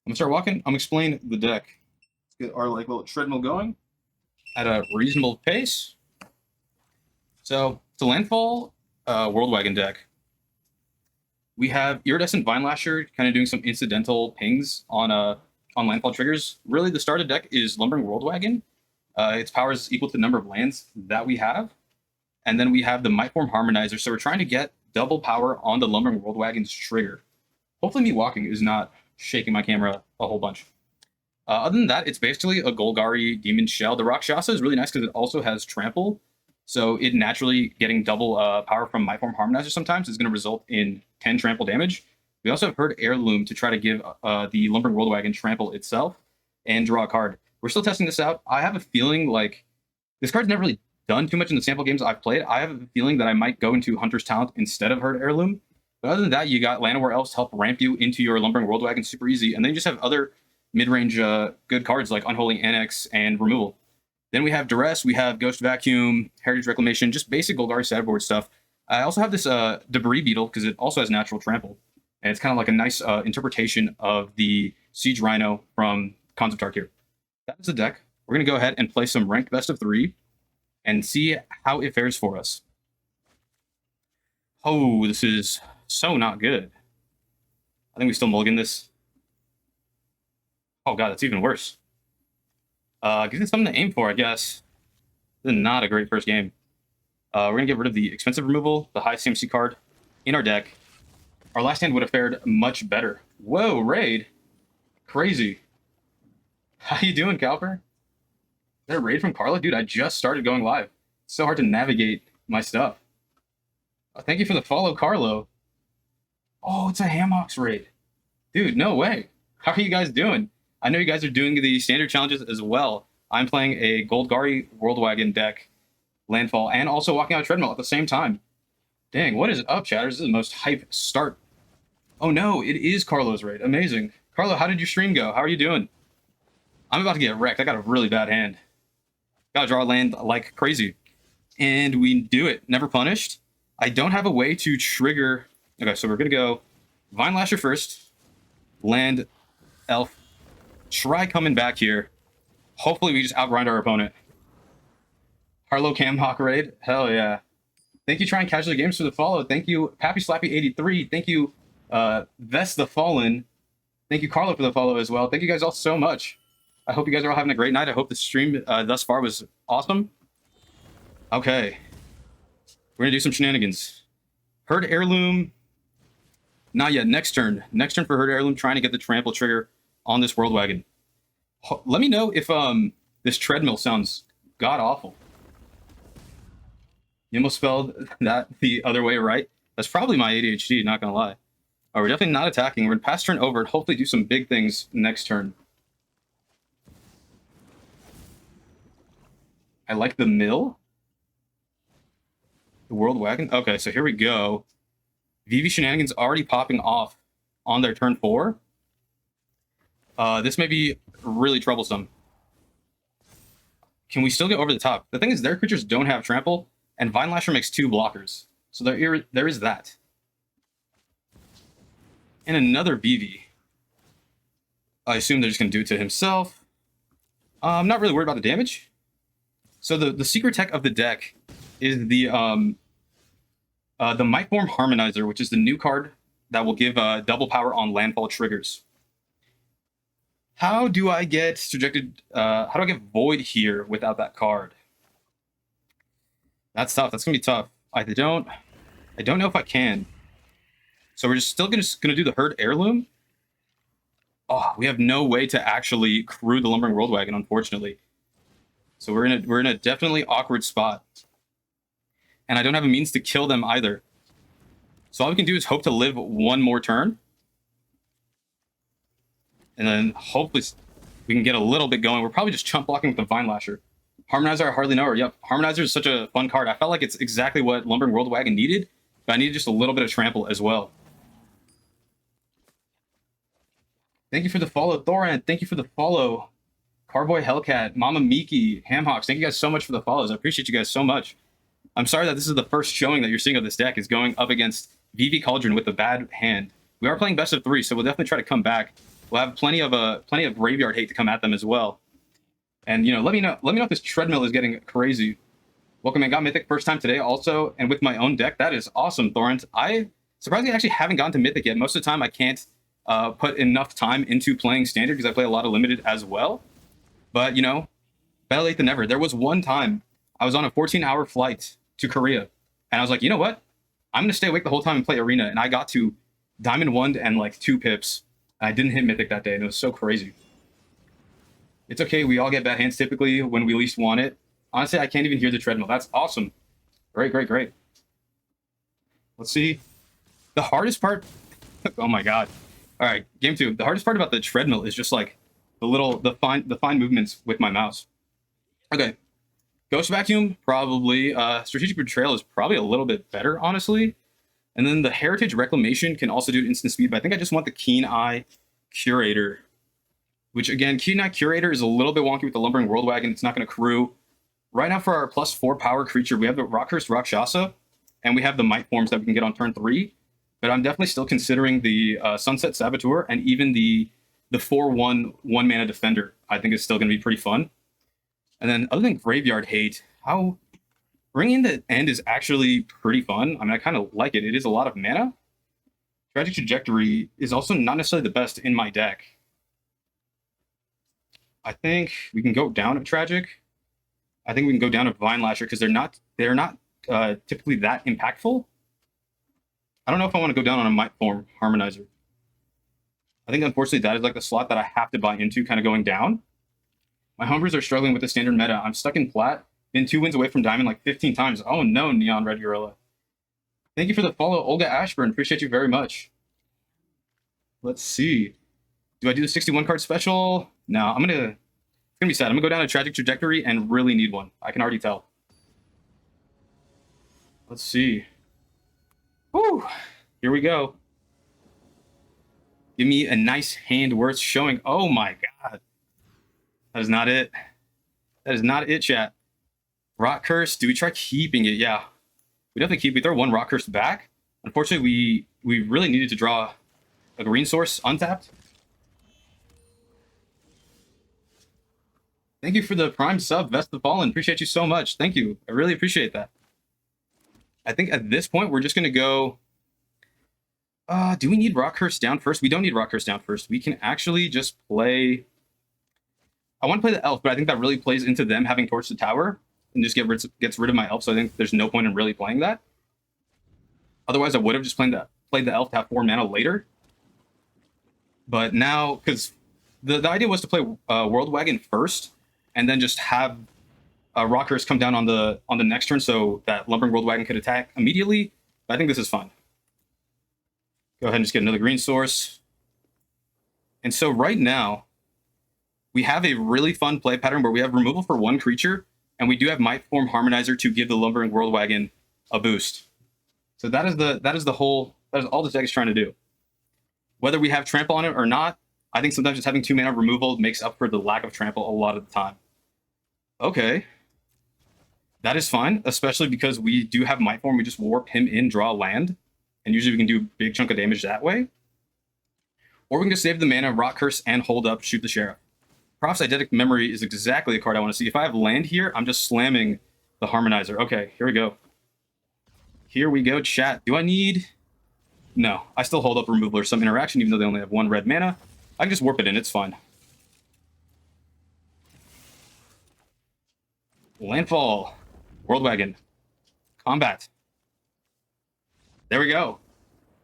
gonna start walking. I'm gonna explain the deck. Let's get our like little treadmill going at a reasonable pace. So it's a landfall Worldwagon deck. We have Iridescent Vine Lasher kind of doing some incidental pings on landfall triggers. Really, the start of the deck is Lumbering Worldwagon. Its power is equal to the number of lands that we have. And then we have the mightform harmonizer. So we're trying to get double power on the Lumbering Worldwagon's trigger. Hopefully me walking is not shaking my camera a whole bunch. Other than that, it's basically a Golgari Demon Shell. The Rakshasa is really nice because it also has Trample. So it naturally getting double power from Mightform Harmonizer sometimes is going to result in 10 trample damage. We also have Herd Heirloom to try to give the Lumbering Worldwagon trample itself and draw a card. We're still testing this out. I have a feeling like this card's never really done too much in the sample games I've played. I have a feeling that I might go into Hunter's Talent instead of Herd Heirloom. But other than that, you got Llanowar Elves to help ramp you into your Lumbering Worldwagon super easy. And then you just have other mid-range good cards like Unholy Annex and Removal. Then we have Duress, we have Ghost Vacuum, Heritage Reclamation, just basic Golgari sideboard stuff. I also have this Debris Beetle because it also has natural trample. And it's kind of like a nice interpretation of the Siege Rhino from Concept Art here. That is the deck. We're going to go ahead and play some ranked best of 3 and see how it fares for us. Oh, this is so not good. I think we still mulligan this. Oh god, that's even worse. Gives us something to aim for, I guess. This is not a great first game. We're going to get rid of the expensive removal, the high CMC card in our deck. Our last hand would have fared much better. Whoa, raid. Crazy. How you doing, Calper? Is that a raid from Carla? Dude, I just started going live. It's so hard to navigate my stuff. Oh, thank you for the follow, Carlo. Oh, it's a Hamhocks raid. Dude, no way. How are you guys doing? I know you guys are doing the standard challenges as well. I'm playing a Golgari Worldwagon deck, landfall, and also walking out treadmill at the same time. Dang, what is up, chatters? This is the most hype start. Oh no, it is Carlo's raid. Amazing. Carlo, how did your stream go? How are you doing? I'm about to get wrecked. I got a really bad hand. Gotta draw land like crazy. And we do it. Never punished. I don't have a way to trigger... Okay, so we're gonna go Vine Lasher first. Land, Elf. Try coming back here. Hopefully we just outgrind our opponent. Harlow Camhawk raid. Hell yeah. Thank you, Trying Casually Games, for the follow. Thank you, Pappy Slappy 83. Thank you, Vest the Fallen. Thank you, Carlo, for the follow as well. Thank you guys all so much. I hope you guys are all having a great night. I hope the stream thus far was awesome. Okay. We're going to do some shenanigans. Herd Heirloom. Not yet. Next turn. Next turn for Herd Heirloom, trying to get the trample trigger on this Worldwagon. Let me know if this treadmill sounds god-awful. You almost spelled that the other way right. That's probably my ADHD, not gonna lie. We're definitely not attacking. We're gonna pass turn over and hopefully do some big things next turn. I like the mill. The Worldwagon. Okay, so here we go. Vivi Shenanigans already popping off on their turn 4. This may be really troublesome. Can we still get over the top? The thing is, their creatures don't have trample, and Vine Lasher makes 2 blockers. So there is that. And another Vivi. I assume they're just going to do it to himself. I'm not really worried about the damage. So the secret tech of the deck is the Mightform Harmonizer, which is the new card that will give double power on landfall triggers. How do I get subjected? How do I get Void here without that card? That's tough. That's gonna be tough. I don't know if I can. So we're just still gonna do the Herd Heirloom. Oh, we have no way to actually crew the Lumbering Worldwagon, unfortunately. So we're in a definitely awkward spot. And I don't have a means to kill them either. So all we can do is hope to live one more turn. And then hopefully we can get a little bit going. We're probably just chump blocking with the Vine Lasher. Harmonizer, I hardly know her. Yep, Harmonizer is such a fun card. I felt like it's exactly what Lumbering Worldwagon needed, but I needed just a little bit of trample as well. Thank you for the follow, Thoran. Thank you for the follow, Carboy Hellcat, Mama Miki, Hamhawks. Thank you guys so much for the follows. I appreciate you guys so much. I'm sorry that this is the first showing that you're seeing of this deck, is going up against Vivi Cauldron with a bad hand. We are playing best of 3, so we'll definitely try to come back. we'll have plenty of graveyard hate to come at them as well. And you know, let me know if this treadmill is getting crazy. Welcome and got Mythic first time today also, and with my own deck. That is awesome, Thorrent. I surprisingly actually haven't gotten to Mythic yet. Most of the time I can't put enough time into playing Standard because I play a lot of Limited as well. But, you know, better late than never. There was one time I was on a 14-hour flight to Korea, and I was like, you know what? I'm going to stay awake the whole time and play Arena, and I got to Diamond 1 and like 2 pips. And I didn't hit Mythic that day, and it was so crazy. It's okay. We all get bad hands typically when we least want it. Honestly, I can't even hear the treadmill. That's awesome. Great, great, great. Let's see. The hardest part... oh my god. All right, game 2. The hardest part about the treadmill is just like the fine movements with my mouse. Okay. Ghost Vacuum, probably. Strategic Betrayal is probably a little bit better, honestly. And then the Heritage Reclamation can also do instant speed, but I think I just want the Keen Eye Curator. Which, again, Keen Eye Curator is a little bit wonky with the Lumbering Worldwagon. It's not going to accrue. Right now, for our +4 power creature, we have the Rockhurst Rakshasa, and we have the Might Forms that we can get on turn 3. But I'm definitely still considering the Sunset Saboteur, and even the 4/1 1-mana Defender, I think is still going to be pretty fun. And then, other than Graveyard Hate, how Bringing the End is actually pretty fun. I mean, I kind of like it. It is a lot of mana. Tragic Trajectory is also not necessarily the best in my deck. I think we can go down at Tragic. I think we can go down to Vine Lasher because they're not typically that impactful. I don't know if I want to go down on a Mightform Harmonizer. I think unfortunately that is like the slot that I have to buy into, kind of going down. My homebrews are struggling with the standard meta. I'm stuck in plat. Been 2 wins away from Diamond like 15 times. Oh no, Neon Red Gorilla. Thank you for the follow, Olga Ashburn. Appreciate you very much. Let's see. Do I do the 61 card special? No, it's gonna be sad. I'm gonna go down a Tragic Trajectory and really need one. I can already tell. Let's see. Whew. Here we go. Give me a nice hand worth showing. Oh my god. That is not it. That is not it, chat. Rock Curse. Do we try keeping it? Yeah. We definitely keep. We throw 1 Rock Curse back. Unfortunately, we really needed to draw a green source untapped. Thank you for the Prime sub, Vest the Fallen. Appreciate you so much. Thank you. I really appreciate that. I think at this point, we're just going to go... do we need Rockhurst down first? We don't need Rockhurst down first. We can actually just play... I want to play the Elf, but I think that really plays into them having Torch the Tower and just gets rid of my Elf, so I think there's no point in really playing that. Otherwise, I would have just played the Elf to have 4 mana later. But now, because the idea was to play Worldwagon first, and then just have Rockhurst come down on the next turn so that Lumbering Worldwagon could attack immediately. But I think this is fine. Go ahead and just get another green source. And so right now, we have a really fun play pattern where we have removal for 1 creature, and we do have Mightform Harmonizer to give the Lumbering Worldwagon a boost. So that is all this deck is trying to do. Whether we have trample on it or not, I think sometimes just having 2 mana removal makes up for the lack of trample a lot of the time. Okay. That is fine, especially because we do have Mightform. We just warp him in, draw land, and usually we can do a big chunk of damage that way. Or we can just save the mana, Rock Curse, and hold up, shoot the Sheriff. Proph's Eidetic Memory is exactly the card I want to see. If I have land here, I'm just slamming the Harmonizer. Okay, here we go. Here we go, chat. Do I need... No, I still hold up removal or some interaction, even though they only have 1 red mana. I can just warp it in, it's fine. Landfall. Worldwagon. Combat. There we go.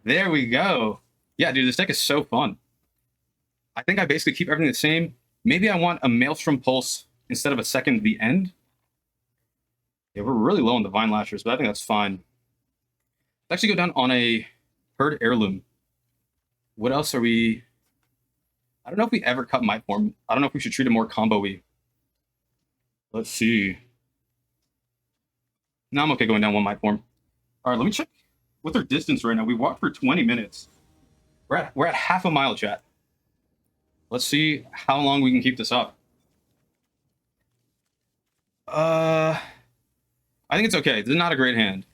There we go. Yeah, dude, this deck is so fun. I think I basically keep everything the same. Maybe I want a Maelstrom Pulse instead of a second the end. Yeah, we're really low on the Vine Lashers, but I think that's fine. Let's actually go down on a Herd Heirloom. What else are we... I don't know if we ever cut Mightform. I don't know if we should treat it more combo-y. Let's see. No, I'm okay going down 1 Mightform. All right, let me check what's our distance right now. We walked for 20 minutes. We're at half a mile, chat. Let's see how long we can keep this up. I think it's okay. This is not a great hand.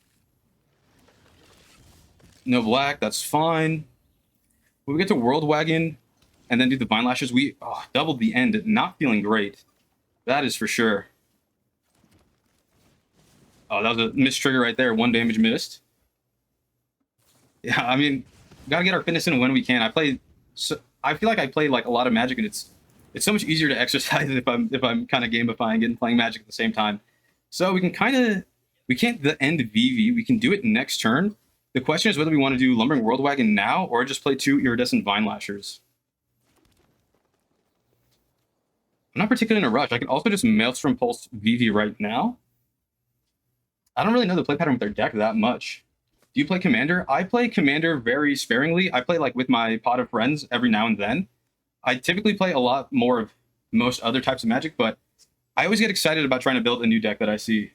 No black, that's fine. When we get to Worldwagon, and then do the Vine Lashes. We doubled the end. Not feeling great. That is for sure. Oh, that was a missed trigger right there. 1 damage missed. Yeah, I mean, gotta get our fitness in when we can. I feel like I play like a lot of Magic, and it's so much easier to exercise if I'm kind of gamifying it and playing Magic at the same time. So we can't the end Vivi. We can do it next turn. The question is whether we want to do Lumbering Worldwagon now or just play 2 Iridescent Vine Lashers. I'm not particularly in a rush. I can also just Maelstrom Pulse Vivi right now. I don't really know the play pattern with their deck that much. Do you play Commander? I play Commander very sparingly. I play like with my pot of friends every now and then. I typically play a lot more of most other types of Magic, but I always get excited about trying to build a new deck that I see.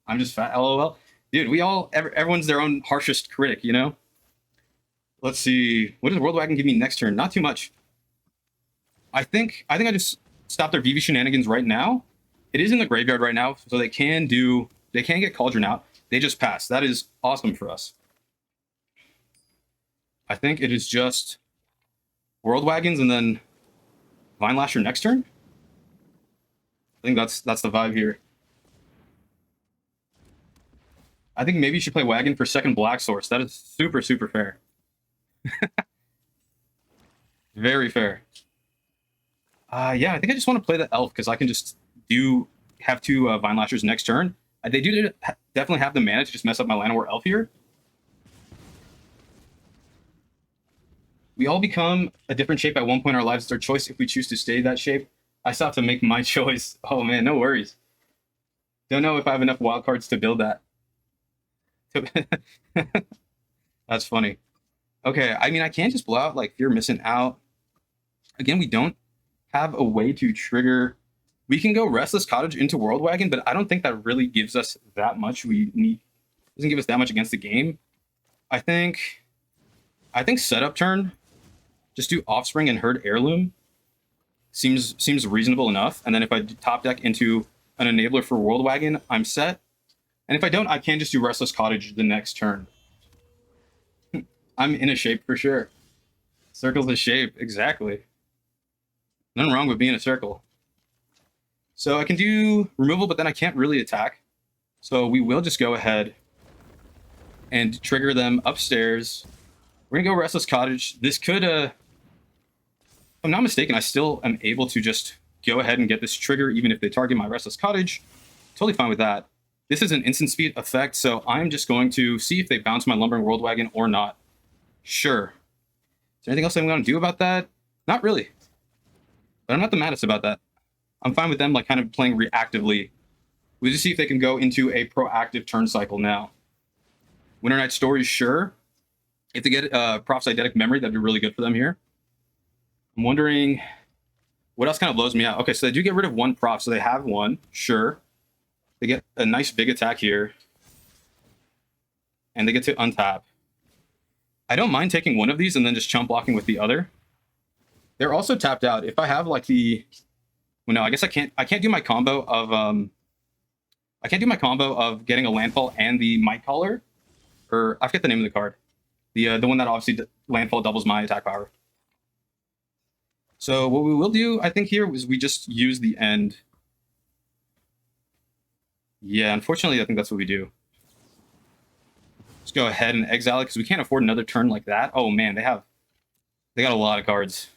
I'm just fat, lol. Dude, everyone's their own harshest critic, you know? Let's see. What does Worldwagon give me next turn? Not too much. I think I just stop their Vivi shenanigans right now. It is in the graveyard right now, so they can get Cauldron out. They just pass. That is awesome for us. I think it is just Worldwagons and then Vine Lasher next turn. I think that's the vibe here. I think maybe you should play Wagon for second Black Source. That is super, super fair. Very fair. Yeah, I think I just want to play the Elf because I can just have 2 Vine Lashers next turn. They do definitely have the mana to just mess up my Llanowar Elf here. We all become a different shape at one point in our lives. It's our choice if we choose to stay that shape. I still have to make my choice. Oh man, no worries. Don't know if I have enough wildcards to build that. That's funny. Okay, I mean, I can't just blow out like Fear Missing Out. Again, we don't have a way to trigger. We can go Restless Cottage into Worldwagon, but I don't think that really gives us that much. Doesn't give us that much against the game. I think setup turn, just do Offspring and Herd Heirloom seems reasonable enough. And then if I top deck into an enabler for Worldwagon, I'm set. And if I don't, I can just do Restless Cottage the next turn. I'm in a shape for sure. Circle's a shape, exactly. Nothing wrong with being a circle. So I can do removal, but then I can't really attack. So we will just go ahead and trigger them upstairs. We're gonna go Restless Cottage. This could, if I'm not mistaken, I still am able to just go ahead and get this trigger even if they target my Restless Cottage. Totally fine with that. This is an instant speed effect, so I'm just going to see if they bounce my Lumbering Worldwagon or not. Sure. Is there anything else I'm going to do about that? Not really. But I'm not the maddest about that. I'm fine with them like kind of playing reactively. We'll just see if they can go into a proactive turn cycle now. Winter Night Stories, sure. If they get Proph's Eidetic Memory, that'd be really good for them here. I'm wondering what else kind of blows me out. Okay, so they do get rid of 1 Proph, so they have 1, sure. They get a nice big attack here. And they get to untap. I don't mind taking one of these and then just chump blocking with the other. They're also tapped out. If I have like the... Well, no, I guess I can't do my combo of... I can't do my combo of getting a landfall and the Might Caller. Or, I forget the name of the card. The one that obviously landfall doubles my attack power. So what we will do, I think, here is we just use the end. Yeah, unfortunately, I think that's what we do. Let's go ahead and exile it because we can't afford another turn like that. Oh man, they got a lot of cards.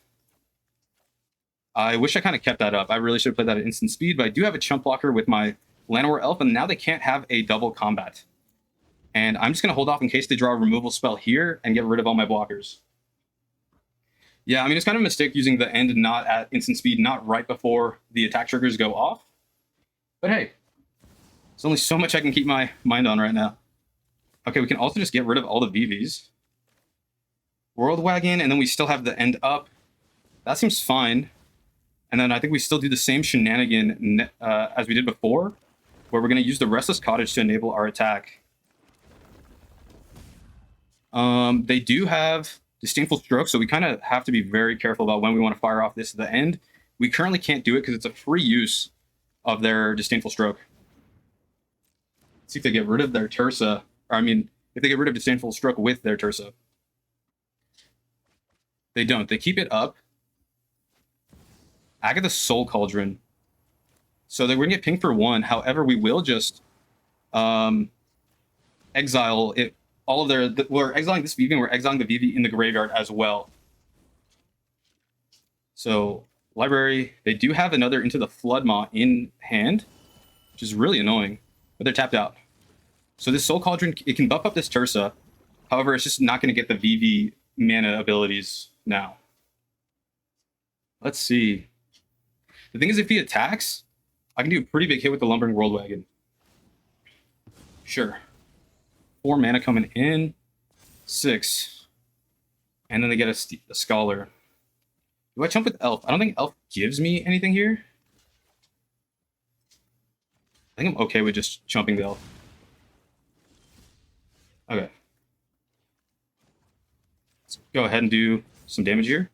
I wish I kind of kept that up. I really should have played that at instant speed, but I do have a chump blocker with my Llanowar Elf, and now they can't have a double combat. And I'm just going to hold off in case they draw a removal spell here and get rid of all my blockers. Yeah, I mean, it's kind of a mistake using the end not at instant speed, not right before the attack triggers go off. But hey, there's only so much I can keep my mind on right now. Okay, we can also just get rid of all the VVs. Worldwagon, and then we still have the end up. That seems fine. And then I think we still do the same shenanigan as we did before, where we're going to use the Restless Cottage to enable our attack. They do have Disdainful Stroke, so we kind of have to be very careful about when we want to fire off this at the end. We currently can't do it because it's a free use of their Disdainful Stroke. Let's see if they get rid of their Tursa. Or, I mean, if they get rid of Disdainful Stroke with their Tursa. They don't. They keep it up. Agatha Soul Cauldron. So we're gonna get pinged for 1. However, we will just exile it. All of we're exiling this Vivi and we're exiling the Vivi in the graveyard as well. So library, they do have another Into the Flood Maw in hand, which is really annoying, but they're tapped out. So this Soul Cauldron, it can buff up this Tursa. However, it's just not going to get the Vivi mana abilities now. Let's see. The thing is, if he attacks, I can do a pretty big hit with the Lumbering Worldwagon. Sure. 4 mana coming in. 6. And then they get a Scholar. Do I jump with Elf? I don't think Elf gives me anything here. I think I'm okay with just jumping the Elf. Okay. Let's go ahead and do some damage here.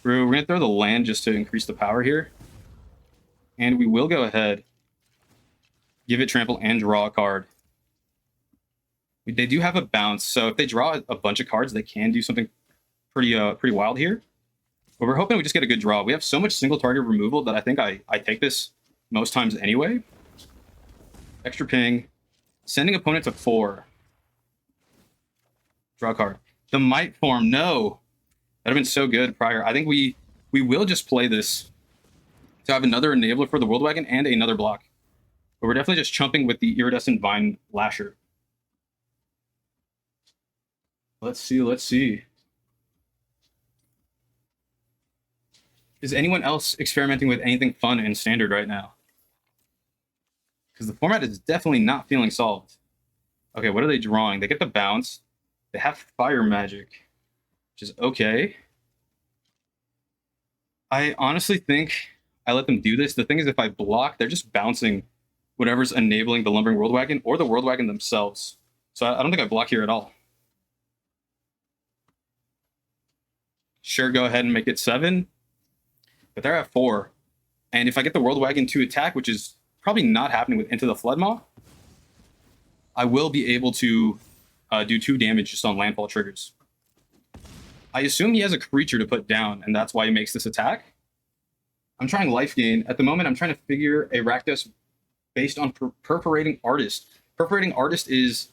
We're going to throw the land just to increase the power here. And we will go ahead, give it trample, and draw a card. They do have a bounce, so if they draw a bunch of cards, they can do something pretty wild here. But we're hoping we just get a good draw. We have so much single target removal that I think I take this most times anyway. Extra ping. Sending opponent to 4. Draw a card. The mightform, no. That would have been so good prior. I think we will just play this to have another enabler for the Worldwagon and another block. But we're definitely just chumping with the Iridescent Vine Lasher. Let's see. Is anyone else experimenting with anything fun in Standard right now? Because the format is definitely not feeling solved. Okay, what are they drawing? They get the bounce. They have Fire Magic, which is okay. I honestly think I let them do this. The thing is, if I block, they're just bouncing whatever's enabling the Lumbering Worldwagon or the Worldwagon themselves. So I don't think I block here at all. Sure, go ahead and make it 7. But they're at 4. And if I get the Worldwagon to attack, which is probably not happening with Into the Flood Maw, I will be able to do 2 damage just on landfall triggers. I assume he has a creature to put down, and that's why he makes this attack. I'm trying life gain. At the moment, I'm trying to figure a Rakdos based on Perforating Artist. Perforating Artist is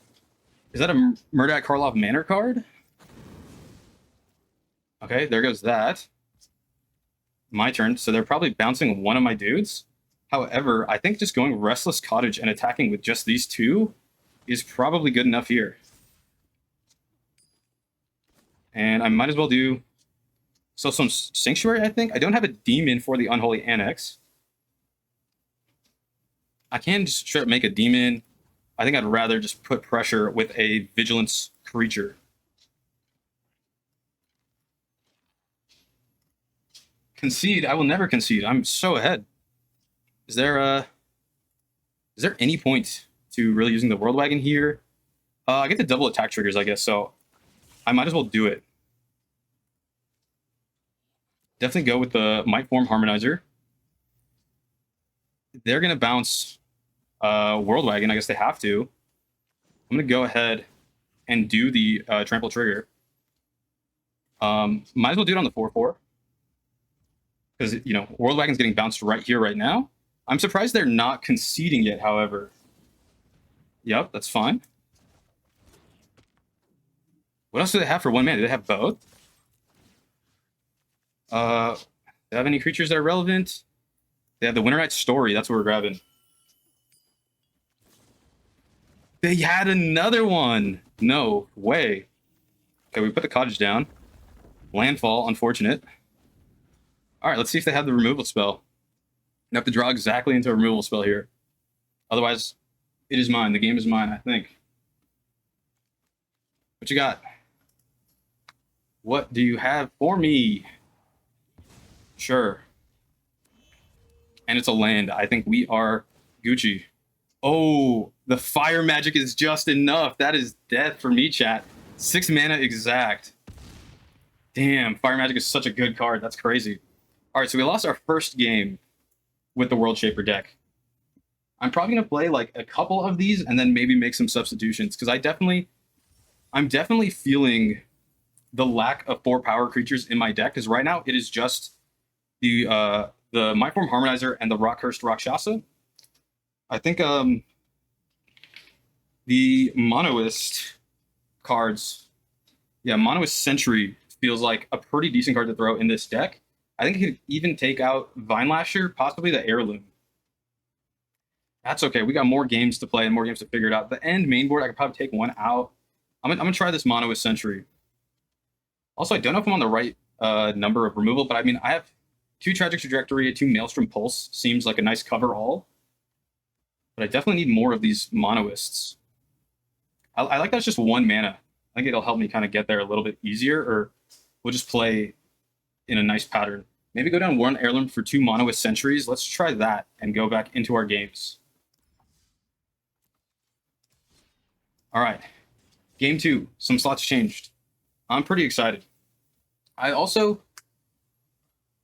that a Murdak Karlov Manor card? Okay, there goes that. My turn. So they're probably bouncing one of my dudes. However, I think just going Restless Cottage and attacking with just these 2 is probably good enough here. And I might as well do some Sanctuary, I think. I don't have a demon for the Unholy Annex. I can just straight up make a demon. I think I'd rather just put pressure with a Vigilance creature. Concede? I will never concede. I'm so ahead. Is there any point to really using the Worldwagon here? I get the double attack triggers, I guess, so I might as well do it. Definitely go with the Mightform Harmonizer. They're going to bounce Worldwagon. I guess they have to. I'm going to go ahead and do the trample trigger. Might as well do it on the 4/4. Because, you know, Worldwagon's getting bounced right here, right now. I'm surprised they're not conceding yet, however. Yep, that's fine. What else do they have for 1 mana? Do they have both? Do they have any creatures that are relevant? They have the Winter Night's Story. That's what we're grabbing. They had another one. No way. Okay, we put the cottage down. Landfall, unfortunate. All right, let's see if they have the removal spell. I have to draw exactly into a removal spell here. Otherwise, it is mine. The game is mine, I think. What you got? What do you have for me? Sure. And it's a land. I think we are Gucci. Oh, the fire magic is just enough. That is death for me, chat. 6 mana exact. Damn, fire magic is such a good card. That's crazy. All right, so we lost our first game with the World Shaper deck. I'm probably going to play like a couple of these and then maybe make some substitutions because I'm definitely feeling the lack of 4 power creatures in my deck, because right now it is just the mightform harmonizer and the rock-cursed Rakshasa. I think the monoist cards, yeah, monoist Sentry feels like a pretty decent card to throw in this deck. I think it could even take out Vine Lasher, possibly the Heirloom. That's okay. We got more games to play and more games to figure it out. The end main board, I could probably take one out. I'm gonna try this monoist Sentry. Also, I don't know if I'm on the right number of removal, but I mean, I have 2 Tragic Trajectory, 2 Maelstrom Pulse. Seems like a nice cover all. But I definitely need more of these monoists. I like that it's just 1 mana. I think it'll help me kind of get there a little bit easier, or we'll just play in a nice pattern. Maybe go down 1 Heirloom for 2 monoist Sentries. Let's try that and go back into our games. All right. Game 2. Some slots changed. I'm pretty excited. I also...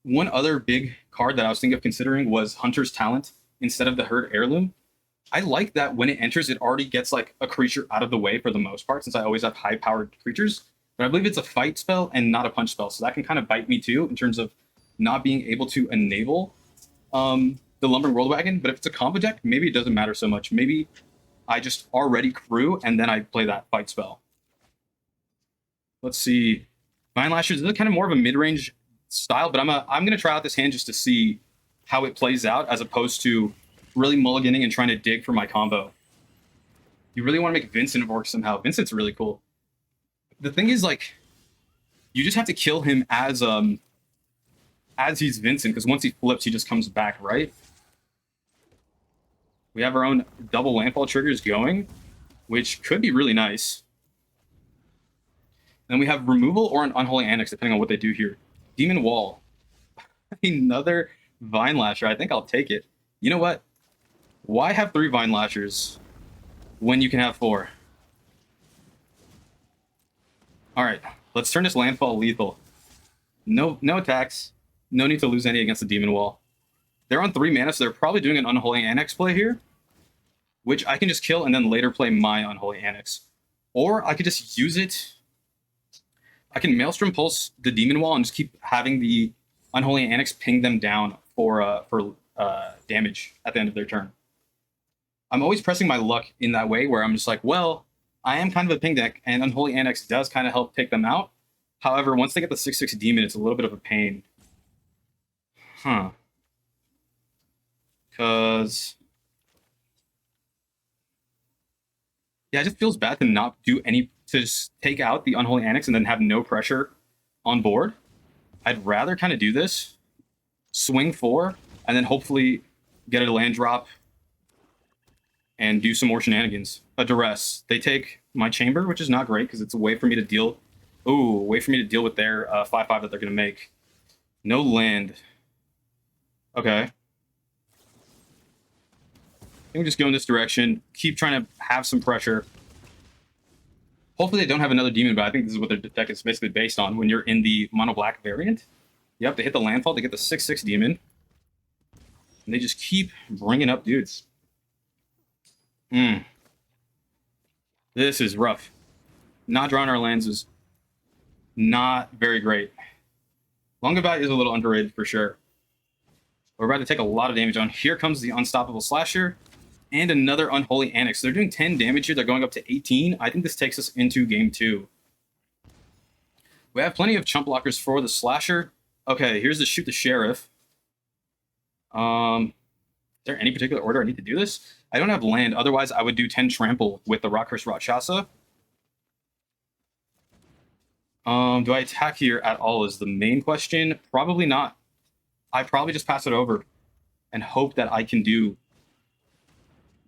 One other big card that I was thinking of considering was Hunter's Talent instead of the Herd Heirloom. I like that when it enters, it already gets like a creature out of the way for the most part, since I always have high-powered creatures. But I believe it's a fight spell and not a punch spell, so that can kind of bite me too in terms of not being able to enable the Lumbering Worldwagon. But if it's a combo deck, maybe it doesn't matter so much. Maybe I just already crew and then I play that fight spell. Let's see. Vine Lashers is kind of more of a mid-range style, but I'm gonna try out this hand just to see how it plays out, as opposed to really mulliganing and trying to dig for my combo. You really want to make Vincent work somehow. Vincent's really cool. The thing is, like, you just have to kill him as he's Vincent, because once he flips, he just comes back, right? We have our own double landfall triggers going, which could be really nice. Then we have removal or an unholy annex, depending on what they do here. Demon Wall. Another Vine Lasher. I think I'll take it. You know what? Why have 3 Vine Lashers when you can have 4? Alright, let's turn this landfall lethal. No attacks. No need to lose any against the Demon Wall. They're on 3 mana, so they're probably doing an Unholy Annex play here, which I can just kill and then later play my Unholy Annex. Or I could just use it. I can Maelstrom Pulse the Demon Wall and just keep having the Unholy Annex ping them down for damage at the end of their turn. I'm always pressing my luck in that way, where I'm just like, well, I am kind of a ping deck, and Unholy Annex does kind of help take them out. However, once they get the 6/6 demon, it's a little bit of a pain. Huh. Because... yeah, it just feels bad to not do any... to just take out the Unholy Annex and then have no pressure on board. I'd rather kind of do this. Swing 4, and then hopefully get a land drop and do some more shenanigans. A duress. They take my chamber, which is not great because it's a way for me to deal. Ooh, a way for me to deal with their 5/5 that they're gonna make. No land. Okay. I think we just go in this direction. Keep trying to have some pressure. Hopefully they don't have another demon, but I think this is what their deck is basically based on when you're in the mono black variant. Yep, they hit the landfall, they get the 6/6 demon. And they just keep bringing up dudes. This is rough. Not drawing our lands is not very great. Longabat is a little underrated for sure. We're about to take a lot of damage on. Here comes the Unstoppable Slasher and another Unholy Annex. They're doing 10 damage here. They're going up to 18. I think this takes us into game 2. We have plenty of chump blockers for the Slasher. Okay, here's the Shoot the Sheriff. Is there any particular order I need to do this? I don't have land. Otherwise, I would do 10 Trample with the Rock-Cursed Rakshasa. Do I attack here at all is the main question. Probably not. I probably just pass it over and hope that I can do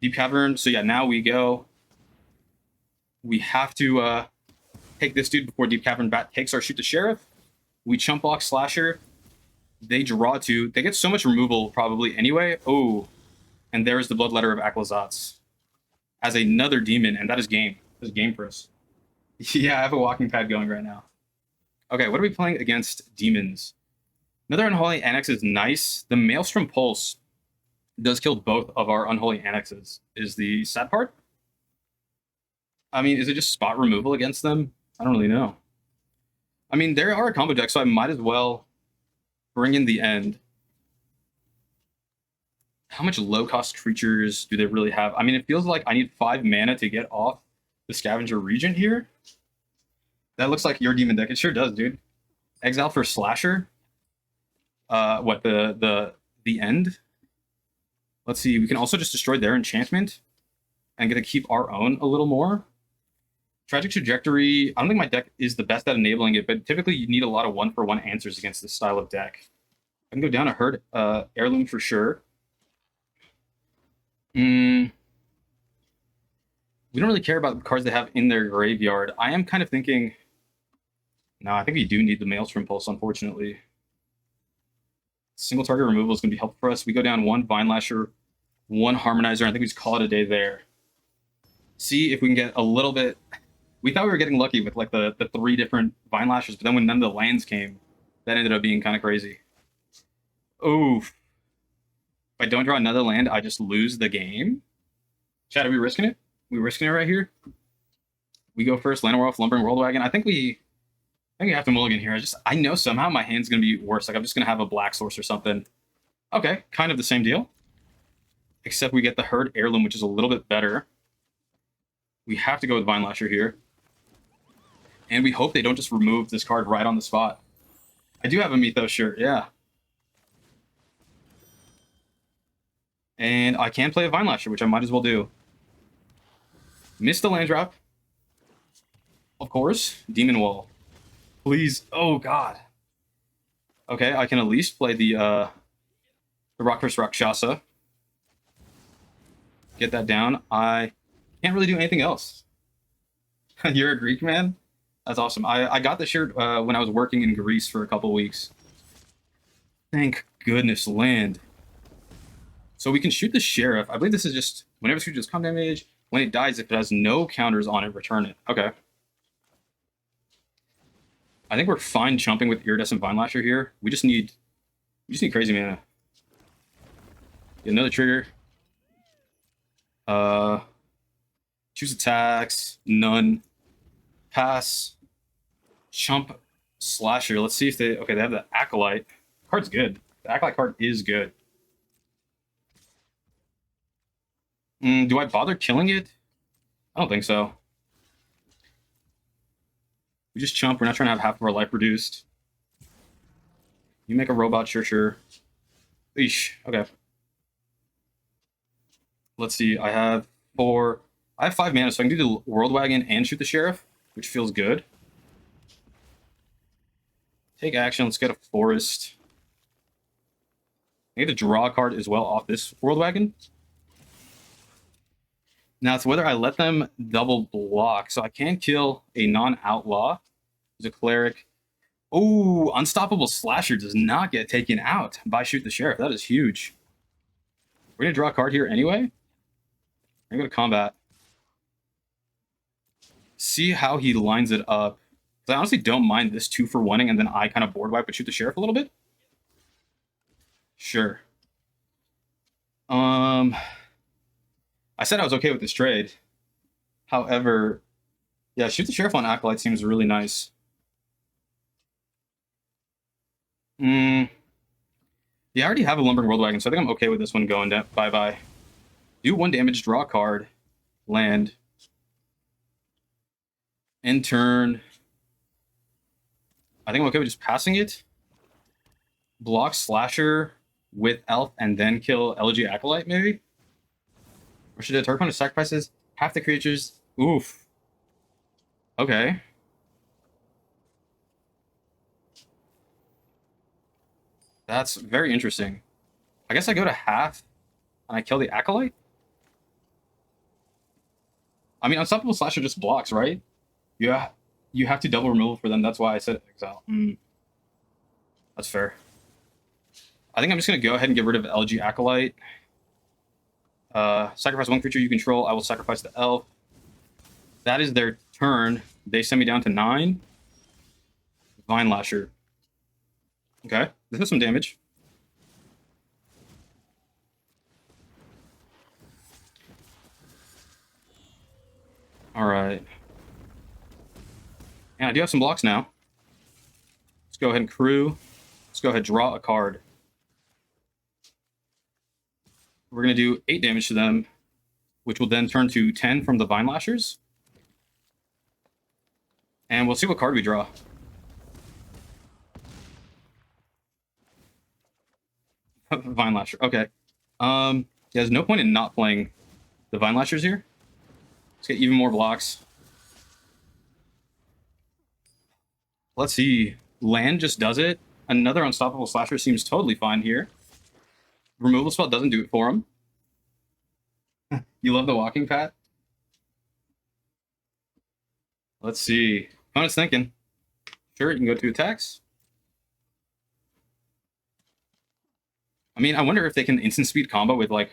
Deep Cavern. So yeah, now we go. We have to take this dude before Deep Cavern Bat takes our Shoot the Sheriff. We chump block Slasher. They draw 2. They get so much removal probably anyway. Oh, and there's the Bloodletter of Aklazatz as another demon, and that is game. That is game for us. Yeah, I have a walking pad going right now. Okay, what are we playing against demons? Another Unholy Annex is nice. The Maelstrom Pulse does kill both of our Unholy Annexes, is the sad part. I mean, is it just spot removal against them? I don't really know. I mean, there are a combo deck, so I might as well bring in the end. How much low-cost creatures do they really have? I mean, it feels like I need 5 mana to get off the Scavenger Regent here. That looks like your demon deck. It sure does, dude. Exile for Slasher. What, the end? Let's see, we can also just destroy their enchantment and get to keep our own a little more. Tragic Trajectory, I don't think my deck is the best at enabling it, but typically you need a lot of one-for-one answers against this style of deck. I can go down a Herd Heirloom for sure. We don't really care about the cards they have in their graveyard. I am kind of thinking... No, I think we do need the Maelstrom Pulse, unfortunately. Single target removal is going to be helpful for us. We go down 1 Vine Lasher, 1 Harmonizer. I think we just call it a day there. See if we can get a little bit... We thought we were getting lucky with like the 3 different Vine Lashers, but then when none of the lands came, that ended up being kind of crazy. Oof. If I don't draw another land, I just lose the game. Chad, are we risking it? We risking it right here? We go first, Land Lumbering Worldwagon. I think we have to mulligan here. I know somehow my hand's going to be worse. Like, I'm just going to have a Black Source or something. Okay, kind of the same deal. Except we get the Herd Heirloom, which is a little bit better. We have to go with Vine Lasher here. And we hope they don't just remove this card right on the spot. I do have a Mythos shirt, yeah. And I can play a Vine Lasher, which I might as well do. Missed the land drop. Of course. Demon Wall. Please. Oh, God. Okay, I can at least play the Rock vs. Rakshasa. Get that down. I can't really do anything else. You're a Greek man? That's awesome. I got the shirt when I was working in Greece for a couple weeks. Thank goodness, land. So we can shoot the Sheriff. I believe this is just, whenever it does combat damage, when it dies, if it has no counters on it, return it. Okay. I think we're fine chumping with Iridescent Vine Lasher here. We just need crazy mana. Get another trigger. Choose attacks. None. Pass. Chump. Slasher. Let's see if they... Okay, they have the Acolyte. The card's good. The Acolyte card is good. Do I bother killing it? I don't think so. We just chump. We're not trying to have half of our life reduced. You make a robot, sure. Eesh. Okay. Let's see. I have 5 mana, so I can do the Worldwagon and shoot the Sheriff, which feels good. Take action. Let's get a Forest. I get to draw a card as well off this Worldwagon. Now, it's whether I let them double block. So I can kill a non-outlaw. Who's a cleric. Oh, Unstoppable Slasher does not get taken out by Shoot the Sheriff. That is huge. We're going to draw a card here anyway. I'm going to combat. See how he lines it up. I honestly don't mind this 2-for-1ing, and then I kind of board wipe and Shoot the Sheriff a little bit. Sure. I said I was okay with this trade. However, yeah, Shoot the Sheriff on Acolyte seems really nice. Yeah, I already have a Lumbering Worldwagon, so I think I'm okay with this one going down. Bye-bye. Do 1 damage, draw a card, land. End turn. I think I'm okay with just passing it. Block Slasher with Elf and then kill Elegy Acolyte, maybe? Or should a target opponent sacrifices half the creatures? Oof. Okay. That's very interesting. I guess I go to half and I kill the Acolyte? I mean, Unstoppable Slasher just blocks, right? Yeah. You have to double removal for them. That's why I said exile. That's fair. I think I'm just going to go ahead and get rid of LG Acolyte. Sacrifice 1 creature you control. I will sacrifice the elf. That is their turn. They send me down to 9. Vine Lasher. Okay. This is some damage. Alright. And I do have some blocks now. go ahead and crew. Let's go ahead and draw a card. We're going to do 8 damage to them, which will then turn to 10 from the Vine Lashers. And we'll see what card we draw. Vine Lasher. Okay. Yeah, there's no point in not playing the Vine Lashers here. Let's get even more blocks. Let's see. Land just does it. Another Unstoppable Slasher seems totally fine here. Removal spell doesn't do it for him. You love the walking, Pat? Let's see. Opponent's thinking. Sure, you can go to attacks. I mean, I wonder if they can instant speed combo with, like...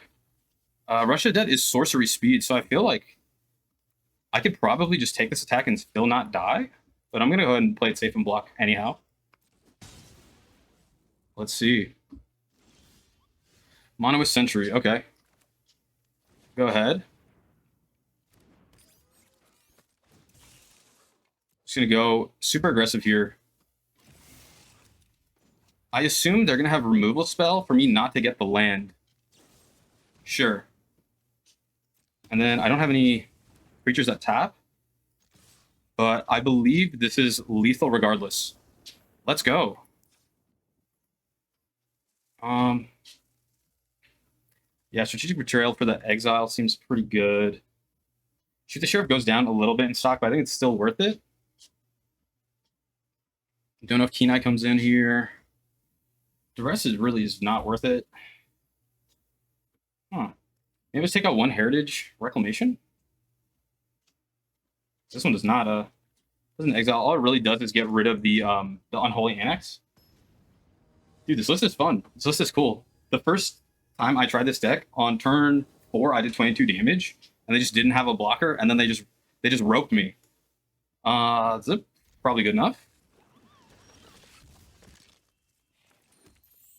Rush of Dead is sorcery speed, so I feel like I could probably just take this attack and still not die. But I'm going to go ahead and play it safe and block anyhow. Let's see. Mono with Sentry. Okay. Go ahead. Just going to go super aggressive here. I assume they're going to have a removal spell for me not to get the land. Sure. And then I don't have any creatures that tap. But I believe this is lethal regardless. Let's go. Yeah, Strategic Betrayal for the Exile seems pretty good. Shoot the Sheriff goes down a little bit in stock, but I think it's still worth it. Don't know if Keen Eye comes in here. The rest really is not worth it. Huh. Maybe let's take out 1 Heritage Reclamation. This one does not doesn't exile. All it really does is get rid of the Unholy Annex. Dude, this list is fun. This list is cool. The first time I tried this deck, on turn 4, I did 22 damage, and they just didn't have a blocker, and then they just roped me. Is it probably good enough?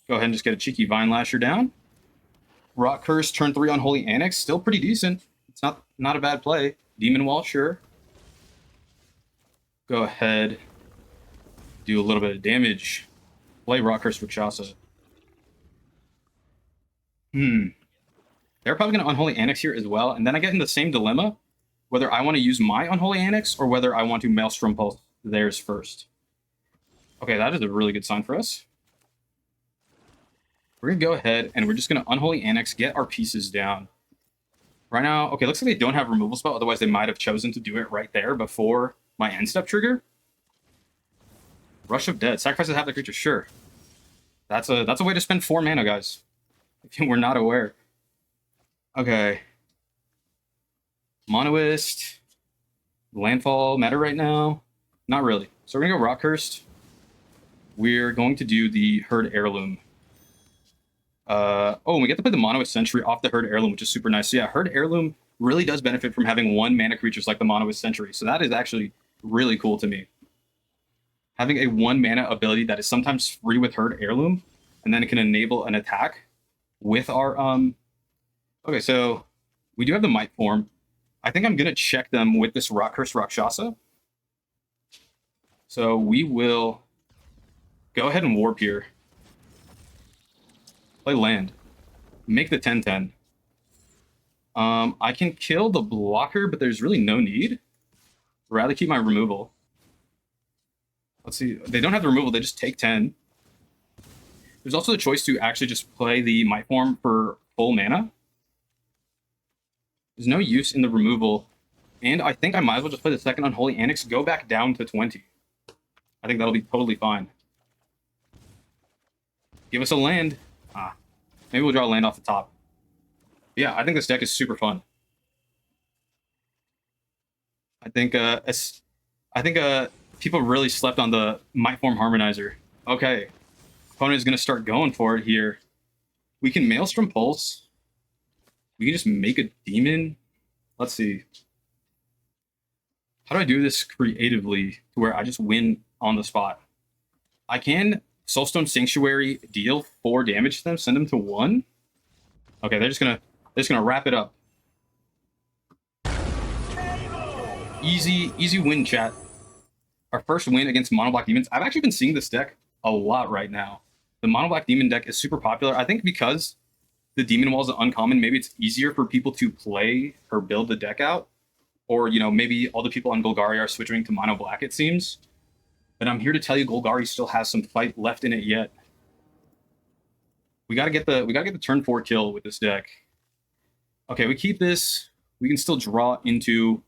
Go ahead and just get a cheeky Vine Lasher down. Rock Curse, turn 3 Unholy Annex, still pretty decent. It's not a bad play. Demon Wall, sure. Go ahead, do a little bit of damage. Play Rock Curse Rakshasa. They're probably going to Unholy Annex here as well, and then I get in the same dilemma, whether I want to use my Unholy Annex or whether I want to Maelstrom Pulse theirs first. Okay, that is a really good sign for us. We're going to go ahead, and we're just going to Unholy Annex, get our pieces down. Right now, okay, looks like they don't have removal spell, otherwise they might have chosen to do it right there before my end step trigger. Rush of Dead. Sacrifices half the creature, sure. That's a way to spend 4 mana, guys. If you were not aware. Okay. Monoist. Landfall matter right now? Not really. So we're going to go Rock Cursed. We're going to do the Herd Heirloom. Oh, we get to play the Monoist Sentry off the Herd Heirloom, which is super nice. So yeah, Herd Heirloom really does benefit from having 1 mana creatures like the Monoist Sentry. So that is actually really cool to me. Having a 1 mana ability that is sometimes free with Herd Heirloom, and then it can enable an attack with our... Okay, so we do have the Mightform. I think I'm going to check them with this Rock Curse Rakshasa. So we will go ahead and Warp here. Play land. Make the 10/10. I can kill the blocker, but there's really no need. I'd rather keep my removal. Let's see. They don't have the removal. They just take 10. There's also the choice to actually just play the Mightform for full mana. There's no use in the removal. And I think I might as well just play the second Unholy Annex, go back down to 20. I think that'll be totally fine. Give us a land. Maybe we'll draw a land off the top. Yeah, I think this deck is super fun. I think people really slept on the Mightform Harmonizer. Okay. Opponent is going to start going for it here. We can Maelstrom Pulse. We can just make a demon. Let's see. How do I do this creatively to where I just win on the spot? I can Soulstone Sanctuary, deal 4 damage to them, send them to 1. Okay, they're just gonna wrap it up. Easy win, chat. Our first win against Monoblock Demons. I've actually been seeing this deck a lot right now. The mono black demon deck is super popular. I think because the demon wall is uncommon, maybe it's easier for people to play or build the deck out. Or, you know, maybe all the people on Golgari are switching to mono black, it seems. But I'm here to tell you Golgari still has some fight left in it yet. We gotta get the turn 4 kill with this deck. Okay, we keep this. We can still draw into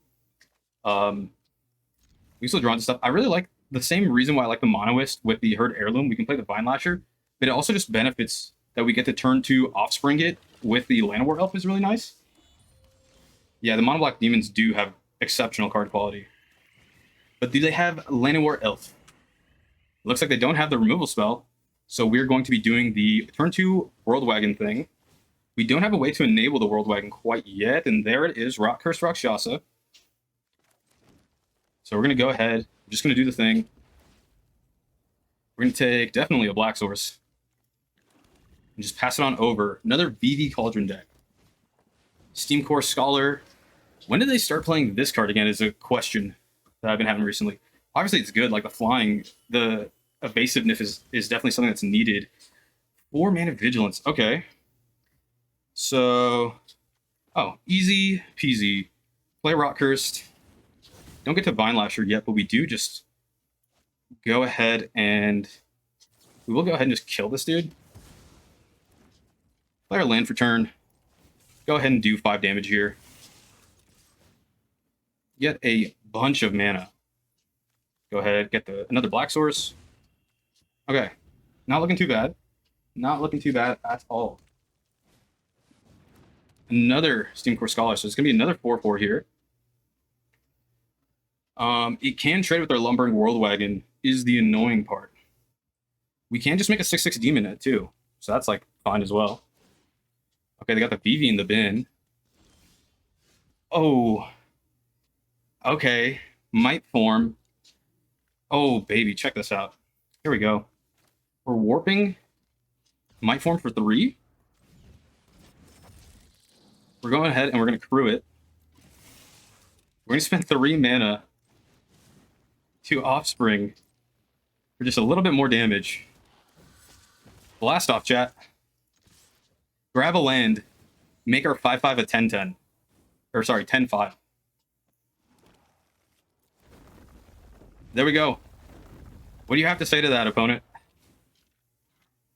stuff. I really like the same reason why I like the Monoist with the Herd Heirloom. We can play the Vine Lasher, but it also just benefits that we get to turn 2 Offspring it with the Llanowar Elf is really nice. Yeah, the Mono Black Demons do have exceptional card quality. But do they have Llanowar Elf? Looks like they don't have the removal spell, so we're going to be doing the turn 2 Worldwagon thing. We don't have a way to enable the Worldwagon quite yet, and there it is, Rock Curse Rakshasa. So we're going to go ahead, we're just going to do the thing. We're going to take definitely a Black Source. And just pass it on over. Another Vivi Cauldron deck. Steam Core Scholar. When did they start playing this card again is a question that I've been having recently. Obviously it's good, like the flying, the evasiveness is definitely something that's needed. 4 mana Vigilance, okay. So, oh, easy peasy. Play Rock Cursed. Don't get to Vine Lasher yet, but we do just go ahead and... We will go ahead and just kill this dude. Play our land for turn. Go ahead and do 5 damage here. Get a bunch of mana. Go ahead, get another Black Source. Okay, not looking too bad. Not looking too bad at all. Another Steam Core Scholar, so it's going to be another 4/4 here. It can trade with our Lumbering Worldwagon, is the annoying part. We can just make a 6/6 demon at too, so that's like fine as well. Okay, they got the Vivi in the bin. Oh. Okay, mightform. Oh, baby, check this out. Here we go. We're warping mightform for 3. We're going ahead and we're going to crew it. We're going to spend 3 mana to Offspring for just a little bit more damage. Blast off, chat. Grab a land. Make our 5/5 a 10/10. Or sorry, 10/5. There we go. What do you have to say to that, opponent?